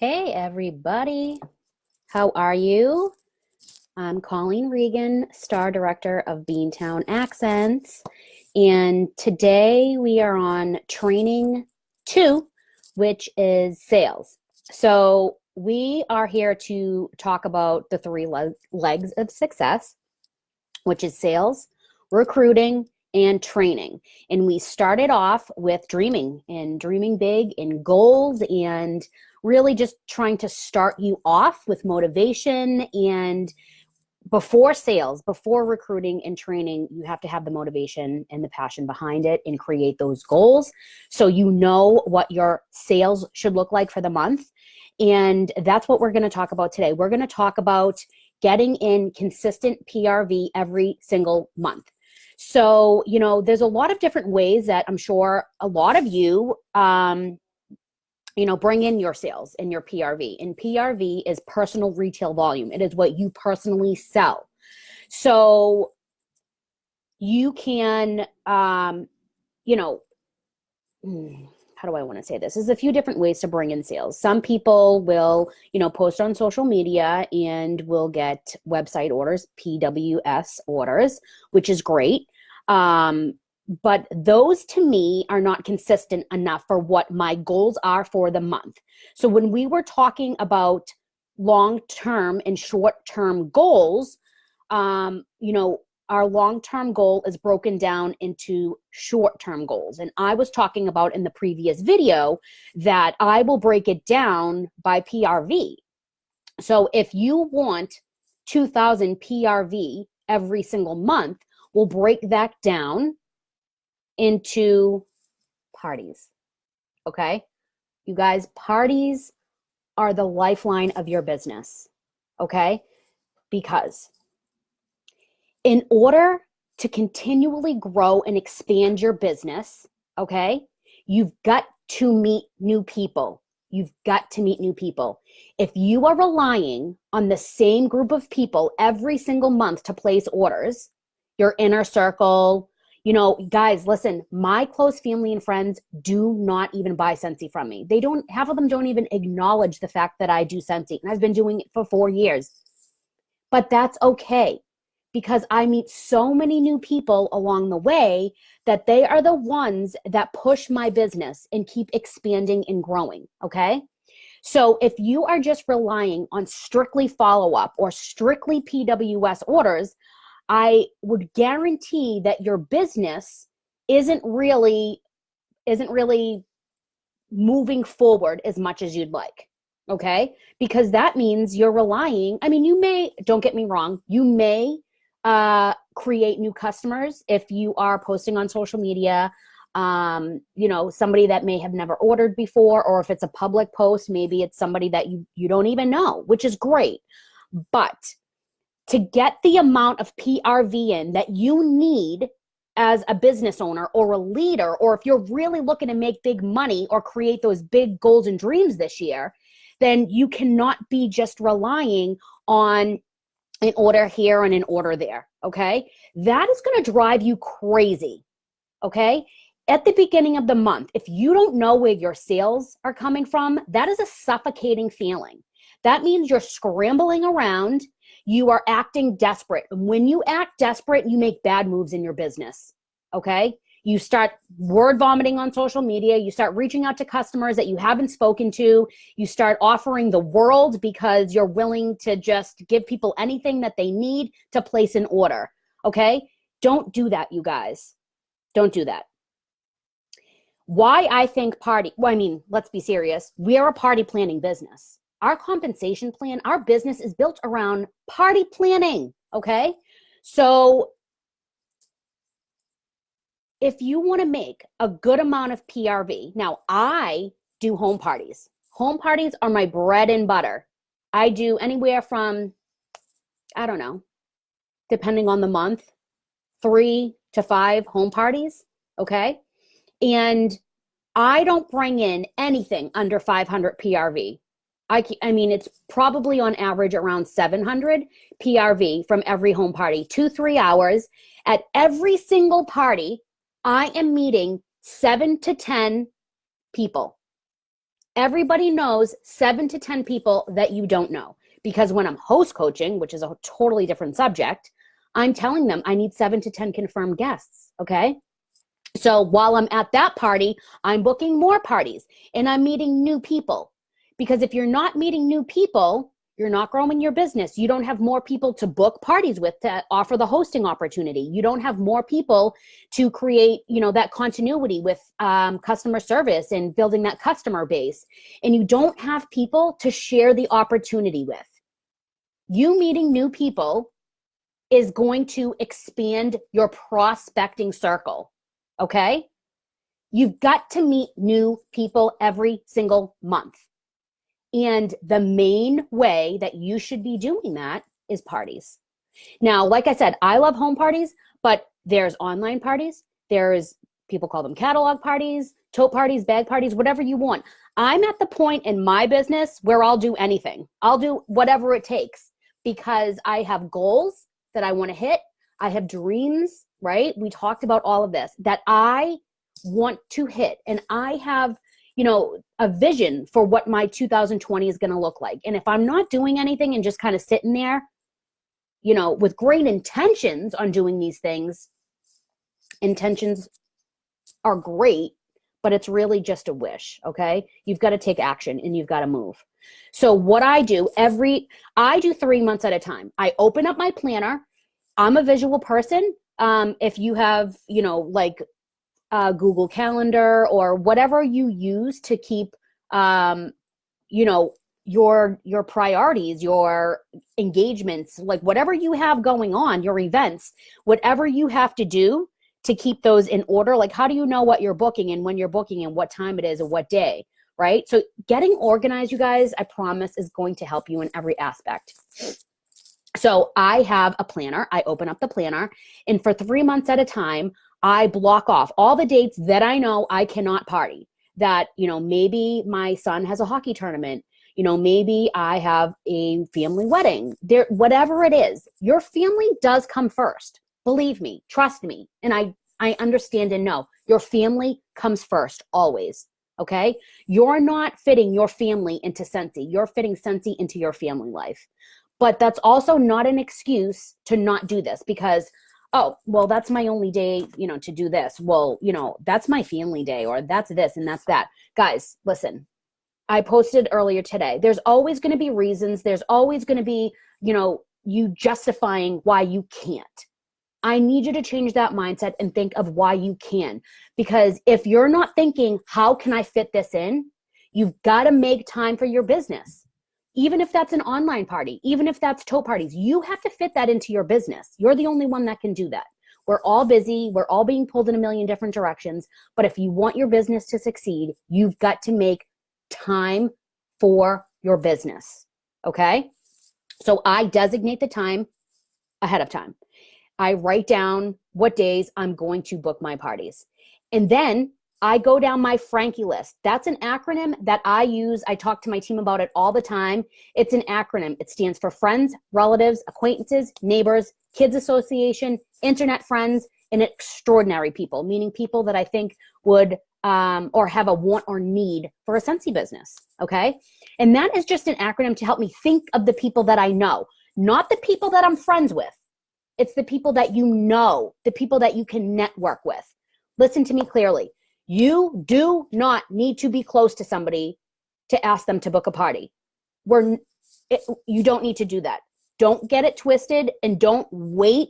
Hey everybody, how are you? I'm Colleen Regan, Star Director of Beantown Accents, and today we are on training 2, which is sales. So we are here to talk about the three legs of success, which is sales, recruiting, and training. And we started off with dreaming and dreaming big and goals and really just trying to start you off with motivation. And before sales, before recruiting and training, you have to have the motivation and the passion behind it and create those goals so you know what your sales should look like for the month. And that's what we're going to talk about today. We're going to talk about getting in consistent PRV every single month. So, there's a lot of different ways that I'm sure a lot of you, bring in your sales and your PRV. And PRV is personal retail volume. It is what you personally sell. So you can, how do I want to say this? There's a few different ways to bring in sales. Some people will, post on social media and will get website orders, PWS orders, which is great. But those to me are not consistent enough for what my goals are for the month. So when we were talking about long-term and short-term goals, our long-term goal is broken down into short-term goals. And I was talking about in the previous video that I will break it down by PRV. So if you want 2,000 PRV every single month, we'll break that down into parties. Okay? You guys, parties are the lifeline of your business. Okay? Because in order to continually grow and expand your business, okay, you've got to meet new people. You've got to meet new people. If you are relying on the same group of people every single month to place orders, your inner circle, guys, listen, my close family and friends do not even buy Scentsy from me. Half of them don't even acknowledge the fact that I do Scentsy, and I've been doing it for 4 years. But that's okay, because I meet so many new people along the way that they are the ones that push my business and keep expanding and growing, okay? So if you are just relying on strictly follow-up or strictly PWS orders, I would guarantee that your business isn't really moving forward as much as you'd like, okay? Because that means you're relying, don't get me wrong, you may create new customers if you are posting on social media, somebody that may have never ordered before, or if it's a public post, maybe it's somebody that you don't even know, which is great. But to get the amount of PRV in that you need as a business owner or a leader, or if you're really looking to make big money or create those big goals and dreams this year, then you cannot be just relying on an order here and an order there, okay? That is going to drive you crazy, okay? At the beginning of the month, if you don't know where your sales are coming from, that is a suffocating feeling. That means you're scrambling around, you are acting desperate. And when you act desperate, you make bad moves in your business, okay? You start word vomiting on social media. You start reaching out to customers that you haven't spoken to. You start offering the world because you're willing to just give people anything that they need to place an order, okay? Don't do that, you guys. Don't do that. Why I think let's be serious. We are a party planning business. Our compensation plan, our business is built around party planning, okay? So if you want to make a good amount of PRV, now I do home parties. Home parties are my bread and butter. I do anywhere from, depending on the month, 3 to 5 home parties, okay? And I don't bring in anything under 500 PRV. It's probably on average around 700 PRV from every home party, 2-3 hours. At every single party, I am meeting 7 to 10 people everybody knows 7 to 10 people that you don't know. Because when I'm host coaching, which is a totally different subject, I'm telling them I need 7 to 10 confirmed guests, okay? So while I'm at that party, I'm booking more parties and I'm meeting new people. Because if you're not meeting new people, you're not growing your business. You don't have more people to book parties with to offer the hosting opportunity. You don't have more people to create, that continuity with customer service and building that customer base. And you don't have people to share the opportunity with. You meeting new people is going to expand your prospecting circle, okay? You've got to meet new people every single month. And the main way that you should be doing that is parties. Now, like I said, I love home parties, but there's online parties. There's, people call them catalog parties, tote parties, bag parties, whatever you want. I'm at the point in my business where I'll do anything. I'll do whatever it takes because I have goals that I want to hit. I have dreams, right? We talked about all of this that I want to hit. And I have a vision for what my 2020 is going to look like. And if I'm not doing anything and just kind of sitting there, with great intentions on doing these things, intentions are great, but it's really just a wish, okay? You've got to take action and you've got to move. So what I do I do 3 months at a time. I open up my planner. I'm a visual person. If you have, Google Calendar or whatever you use to keep, your priorities, your engagements, like whatever you have going on, your events, whatever you have to do to keep those in order. Like, how do you know what you're booking and when you're booking and what time it is or what day, right? So getting organized, you guys, I promise is going to help you in every aspect. So I have a planner. I open up the planner, and for 3 months at a time, I block off all the dates that I know I cannot party. That, maybe my son has a hockey tournament. Maybe I have a family wedding. Whatever it is, your family does come first. Believe me, trust me. And I understand and know your family comes first always. Okay. You're not fitting your family into Scentsy. You're fitting Scentsy into your family life. But that's also not an excuse to not do this because, oh, well, that's my only day, to do this. Well, that's my family day, or that's this and that's that. Guys, listen, I posted earlier today. There's always going to be reasons. There's always going to be, you justifying why you can't. I need you to change that mindset and think of why you can. Because if you're not thinking, how can I fit this in? You've got to make time for your business. Even if that's an online party, even if that's tote parties, you have to fit that into your business. You're the only one that can do that. We're all busy. We're all being pulled in a million different directions. But if you want your business to succeed, you've got to make time for your business. Okay? So I designate the time ahead of time. I write down what days I'm going to book my parties. And then I go down my Frankie list. That's an acronym that I use. I talk to my team about it all the time. It's an acronym. It stands for friends, relatives, acquaintances, neighbors, kids association, internet friends, and extraordinary people, meaning people that I think would or have a want or need for a Scentsy business, okay? And that is just an acronym to help me think of the people that I know, not the people that I'm friends with. It's the people that you know, the people that you can network with. Listen to me clearly. You do not need to be close to somebody to ask them to book a party. You don't need to do that. Don't get it twisted and don't wait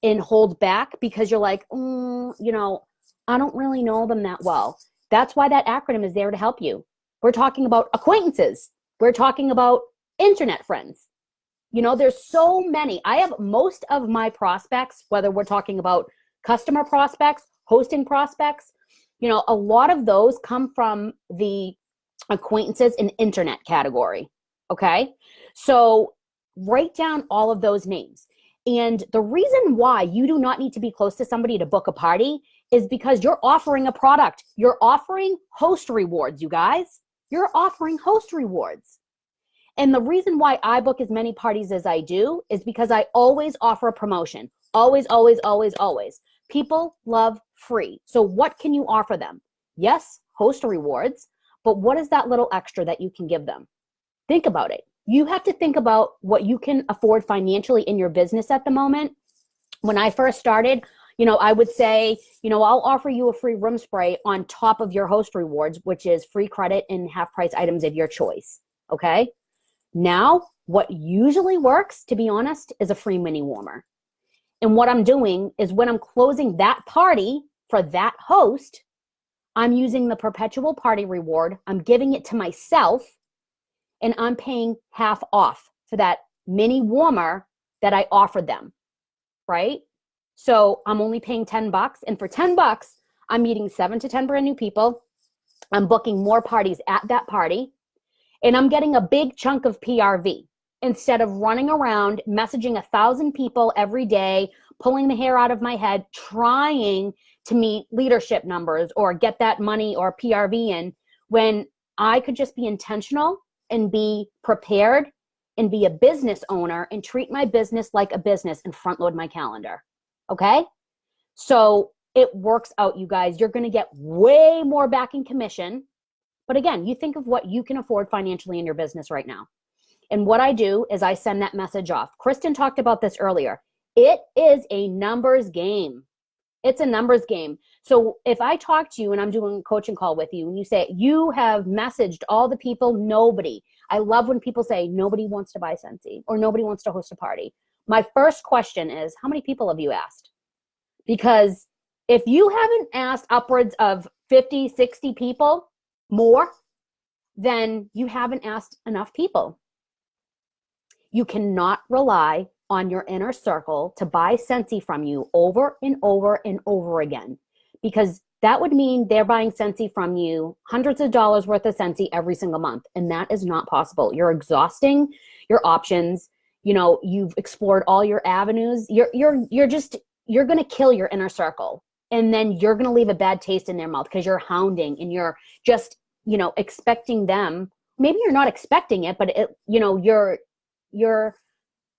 and hold back because you're like, I don't really know them that well. That's why that acronym is there to help you. We're talking about acquaintances. We're talking about internet friends. There's so many. I have most of my prospects, whether we're talking about customer prospects, hosting prospects, a lot of those come from the acquaintances and internet category. Okay. So write down all of those names. And the reason why you do not need to be close to somebody to book a party is because you're offering a product. You're offering host rewards, you guys. You're offering host rewards. And the reason why I book as many parties as I do is because I always offer a promotion. Always, always, always, always. People love free. So what can you offer them? Yes, host rewards, But what is that little extra that you can give them? Think about it. You have to think about what you can afford financially in your business at the moment. When I first started, I would say, I'll offer you a free room spray on top of your host rewards, which is free credit and half price items of your choice. Okay. Now, what usually works, to be honest, is a free mini warmer. And what I'm doing is when I'm closing that party for that host, I'm using the perpetual party reward. I'm giving it to myself, and I'm paying half off for that mini warmer that I offered them, right? So I'm only paying $10. And for $10, I'm meeting 7 to 10 brand new people. I'm booking more parties at that party. And I'm getting a big chunk of PRV instead of running around messaging 1,000 people every day, pulling the hair out of my head, trying to meet leadership numbers or get that money or PRV in, when I could just be intentional and be prepared and be a business owner and treat my business like a business and front load my calendar. Okay? So it works out, you guys. You're going to get way more back in commission. But again, you think of what you can afford financially in your business right now. And what I do is I send that message off. Kristen talked about this earlier. It is a numbers game. It's a numbers game. So if I talk to you and I'm doing a coaching call with you and you say, you have messaged all the people, nobody. I love when people say nobody wants to buy Scentsy or nobody wants to host a party. My first question is, how many people have you asked? Because if you haven't asked upwards of 50, 60 people more, then you haven't asked enough people. You cannot rely on your inner circle to buy Scentsy from you over and over and over again, because that would mean they're buying Scentsy from you, hundreds of dollars worth of Scentsy every single month. And that is not possible. You're exhausting your options. You've explored all your avenues. You're going to kill your inner circle. And then you're going to leave a bad taste in their mouth because you're hounding and you're just, expecting them. Maybe you're not expecting it, but you're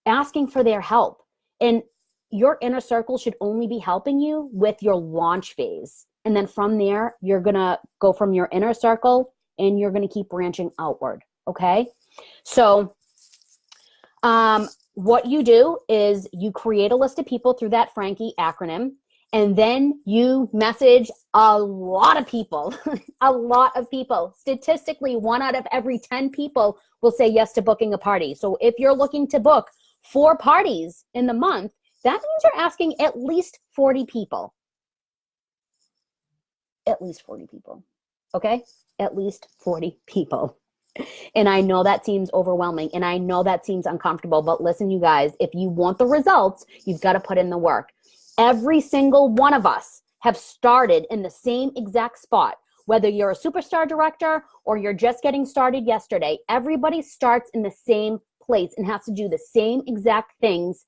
asking for their help. And your inner circle should only be helping you with your launch phase. And then from there, you're going to go from your inner circle and you're going to keep branching outward. Okay. So, what you do is you create a list of people through that Frankie acronym, and then you message a lot of people, a lot of people. Statistically, 1 out of every 10 people will say yes to booking a party. So if you're looking to book 4 parties in the month, that means you're asking at least 40 people. At least 40 people. Okay? At least 40 people. And I know that seems overwhelming and I know that seems uncomfortable, but listen, you guys, if you want the results, you've got to put in the work. Every single one of us have started in the same exact spot. Whether you're a superstar director or you're just getting started yesterday, everybody starts in the same place and has to do the same exact things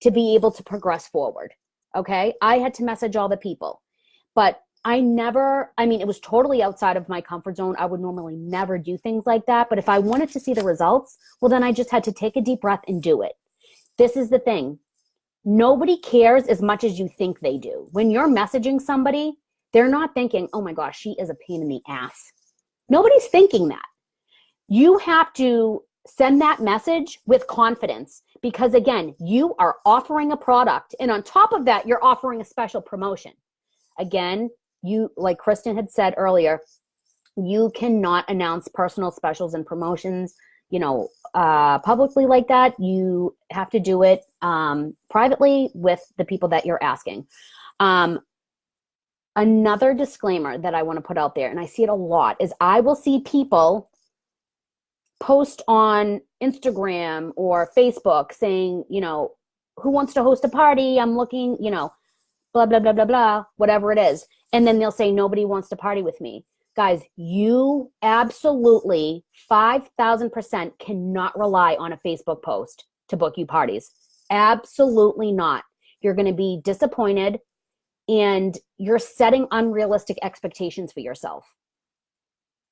to be able to progress forward. Okay? I had to message all the people, but it was totally outside of my comfort zone. I would normally never do things like that. But if I wanted to see the results, well, then I just had to take a deep breath and do it. This is the thing. Nobody cares as much as you think they do. When you're messaging somebody, they're not thinking, oh my gosh, she is a pain in the ass. Nobody's thinking that. You have to send that message with confidence because, again, you are offering a product. And on top of that, you're offering a special promotion. Again, you, like Kristen had said earlier, you cannot announce personal specials and promotions publicly like that. You have to do it privately with the people that you're asking. Another disclaimer that I want to put out there, and I see it a lot, is I will see people post on Instagram or Facebook saying, who wants to host a party? I'm looking, blah, blah, blah, blah, blah, whatever it is. And then they'll say, nobody wants to party with me. Guys, you absolutely 5,000% cannot rely on a Facebook post to book you parties. Absolutely not. You're going to be disappointed and you're setting unrealistic expectations for yourself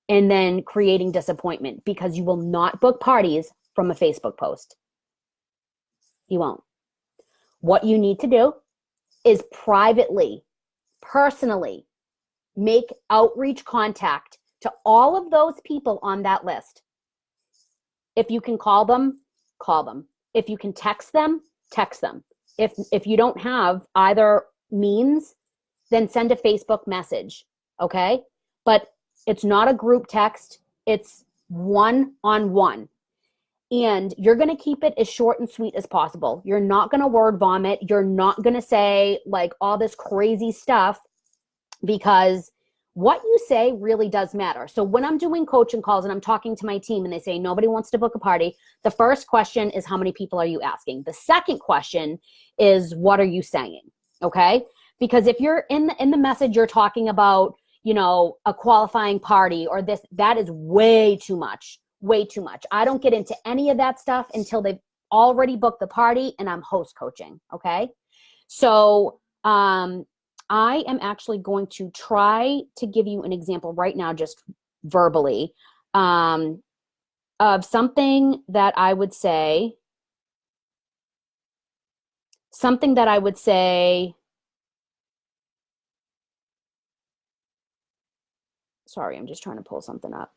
and then creating disappointment because you will not book parties from a Facebook post. You won't. What you need to do is privately, personally, make outreach contact to all of those people on that list. If you can call them, call them. If you can text them, text them. If you don't have either means, then send a Facebook message, okay? But it's not a group text. It's one-on-one. And you're going to keep it as short and sweet as possible. You're not going to word vomit. You're not going to say like all this crazy stuff, because what you say really does matter. So when I'm doing coaching calls and I'm talking to my team and they say nobody wants to book a party, the first question is how many people are you asking? The second question is what are you saying? Okay? Because if you're in the message you're talking about, you know, a qualifying party or this, that is way too much. Way too much. I don't get into any of that stuff until they've already booked the party and I'm host coaching. Okay? So I am actually going to try to give you an example right now, just verbally, of something that I would say, sorry, I'm just trying to pull something up.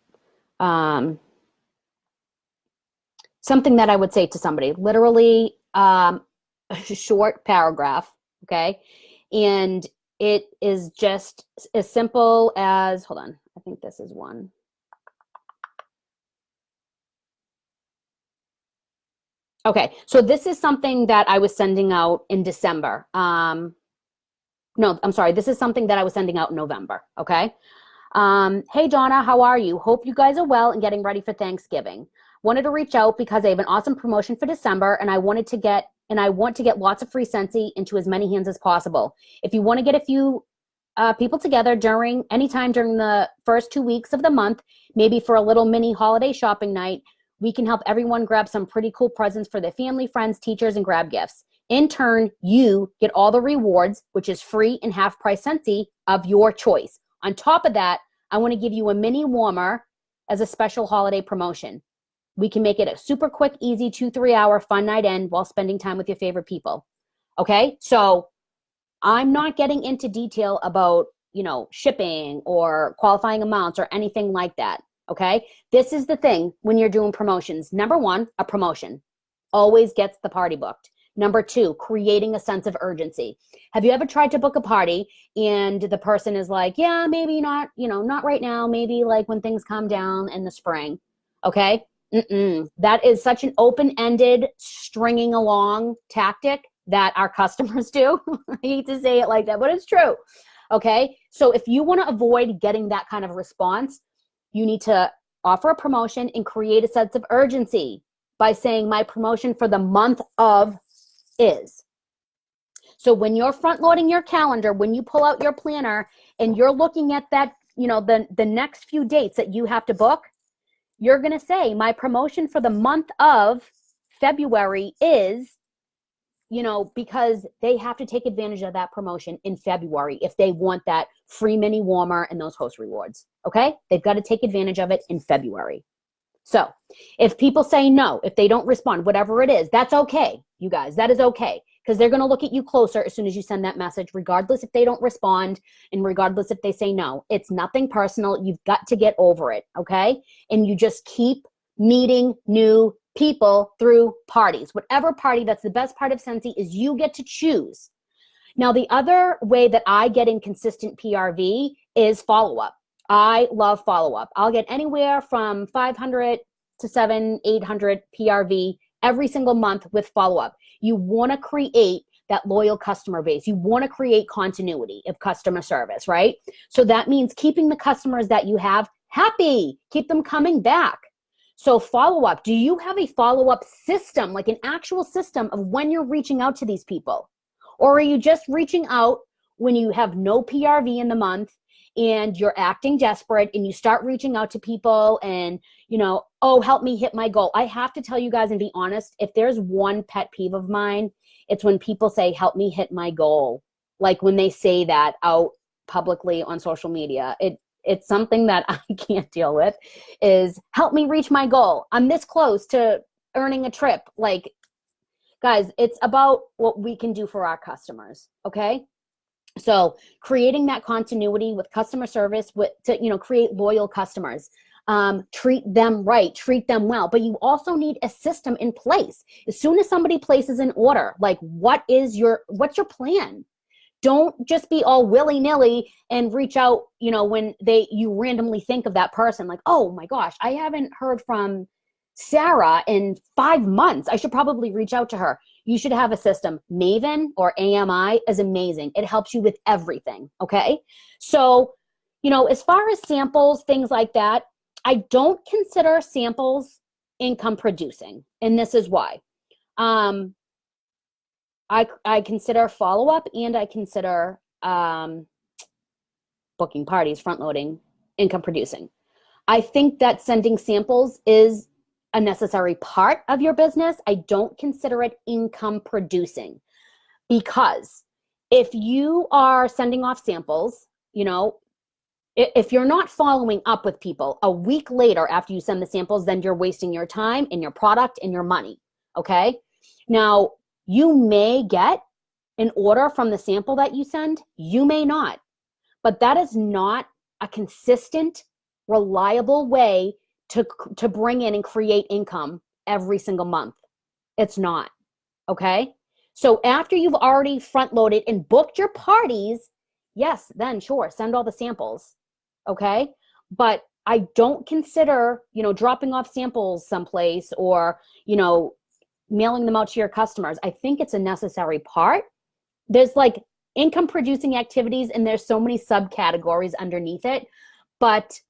Something that I would say to somebody, literally a short paragraph, okay? And it is just as simple as, hold on, I think this is one. Okay, so this is something that I was sending out in December. No, I'm sorry, this is something that I was sending out in November, okay? Hey Donna, how are you? Hope you guys are well and getting ready for Thanksgiving. Wanted to reach out because I have an awesome promotion for December and I want to get lots of free Scentsy into as many hands as possible. If you want to get a few people together anytime during the first 2 weeks of the month, maybe for a little mini holiday shopping night, we can help everyone grab some pretty cool presents for their family, friends, teachers, and grab gifts. In turn, you get all the rewards, which is free and half price Scentsy of your choice. On top of that, I want to give you a mini warmer as a special holiday promotion. We can make it a super quick, easy 2-3 hour fun night in while spending time with your favorite people. Okay, so I'm not getting into detail about, you know, shipping or qualifying amounts or anything like that. Okay, this is the thing when you're doing promotions. Number one, a promotion always gets the party booked. Number two, creating a sense of urgency. Have you ever tried to book a party and the person is like, yeah, maybe not, you know, not right now, maybe like when things calm down in the spring. Okay. That is such an open-ended, stringing along tactic that our customers do. I hate to say it like that, but it's true. Okay. So if you want to avoid getting that kind of response, you need to offer a promotion and create a sense of urgency by saying my promotion for the month of is. So when you're front loading your calendar, when you pull out your planner and you're looking at that, you know, the next few dates that you have to book, you're going to say my promotion for the month of February is, you know, because they have to take advantage of that promotion in February if they want that free mini warmer and those host rewards. Okay? They've got to take advantage of it in February. So if people say no, if they don't respond, whatever it is, that's okay, you guys. That is okay, because they're going to look at you closer as soon as you send that message, regardless if they don't respond and regardless if they say no. It's nothing personal. You've got to get over it, okay? And you just keep meeting new people through parties. Whatever party, that's the best part of Scentsy is you get to choose. Now, the other way that I get in consistent PRV is follow-up. I love follow-up. I'll get anywhere from 500 to 800 PRV every single month with follow-up. You want to create that loyal customer base. You want to create continuity of customer service, right? So that means keeping the customers that you have happy. Keep them coming back. So follow-up. Do you have a follow-up system, like an actual system of when you're reaching out to these people? Or are you just reaching out when you have no PRV in the month and you're acting desperate and you start reaching out to people and, you know, oh, help me hit my goal. I have to tell you guys and be honest, if there's one pet peeve of mine, it's when people say, help me hit my goal. Like when they say that out publicly on social media, it's something that I can't deal with, is help me reach my goal. I'm this close to earning a trip. Like, guys, it's about what we can do for our customers, okay? So creating that continuity with customer service to create loyal customers. Treat them right, treat them well, but you also need a system in place. As soon as somebody places an order, like what's your plan? Don't just be all willy-nilly and reach out, when you randomly think of that person, like, oh my gosh, I haven't heard from Sarah in 5 months. I should probably reach out to her. You should have a system. Maven or AMI is amazing. It helps you with everything, okay? So, as far as samples, things like that, I don't consider samples income producing, and this is why. I consider follow-up, and I consider booking parties, front-loading, income producing. I think that sending samples is a necessary part of your business. I don't consider it income producing, because if you are sending off samples, if you're not following up with people a week later after you send the samples, then you're wasting your time and your product and your money, okay? Now, you may get an order from the sample that you send, you may not, but that is not a consistent, reliable way to bring in and create income every single month. It's not, okay? So after you've already front loaded and booked your parties, yes, then sure, send all the samples, okay? But I don't consider, dropping off samples someplace or, mailing them out to your customers. I think it's a necessary part. There's like income producing activities, and there's so many subcategories underneath it, but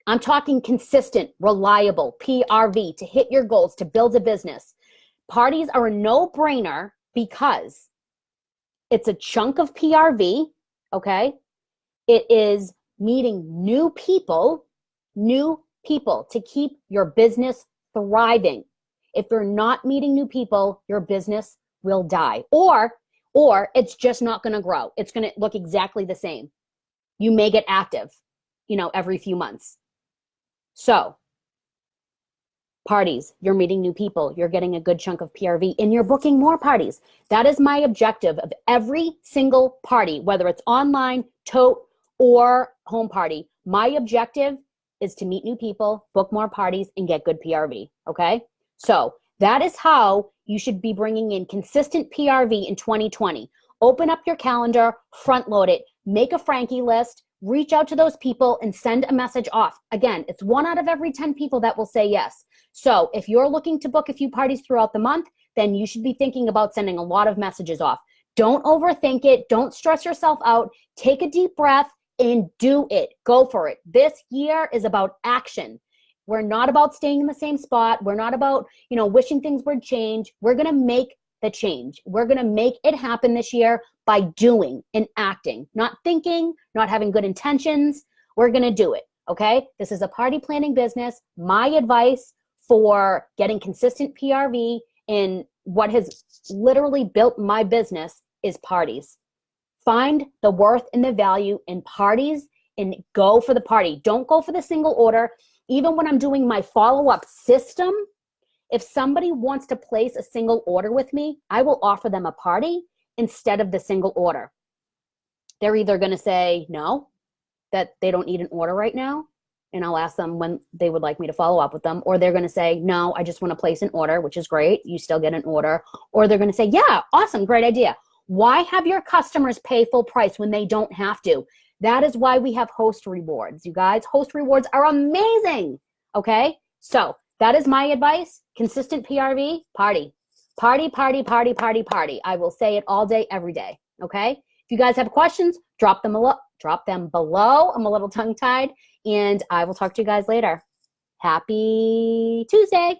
I'm talking consistent, reliable PRV to hit your goals, to build a business. Parties are a no-brainer because it's a chunk of PRV, okay? It is meeting new people to keep your business thriving. If you're not meeting new people, your business will die, or it's just not going to grow. It's going to look exactly the same. You may get active, every few months. So parties, you're meeting new people, you're getting a good chunk of PRV, and you're booking more parties. That is my objective of every single party, whether it's online, tote, or home party. My objective is to meet new people, book more parties, and get good PRV, okay? So that is how you should be bringing in consistent PRV in 2020. Open up your calendar, front load it, make a Frankie list, reach out to those people and send a message off. Again, it's 1 out of every 10 people that will say yes. So if you're looking to book a few parties throughout the month, then you should be thinking about sending a lot of messages off. Don't overthink it. Don't stress yourself out. Take a deep breath and do it. Go for it. This year is about action. We're not about staying in the same spot. We're not about, wishing things would change. We're going to make the change. We're going to make it happen this year by doing and acting, not thinking, not having good intentions. We're going to do it. Okay. This is a party planning business. My advice for getting consistent PRV in what has literally built my business is parties. Find the worth and the value in parties and go for the party. Don't go for the single order. Even when I'm doing my follow-up system, if somebody wants to place a single order with me, I will offer them a party instead of the single order. They're either going to say no, that they don't need an order right now, and I'll ask them when they would like me to follow up with them, or they're going to say, no, I just want to place an order, which is great. You still get an order. Or they're going to say, yeah, awesome, great idea. Why have your customers pay full price when they don't have to? That is why we have host rewards. You guys, host rewards are amazing. Okay? So that is my advice. Consistent PRV, party. Party, party, party, party, party. I will say it all day, every day. Okay? If you guys have questions, drop them below. I'm a little tongue-tied, and I will talk to you guys later. Happy Tuesday.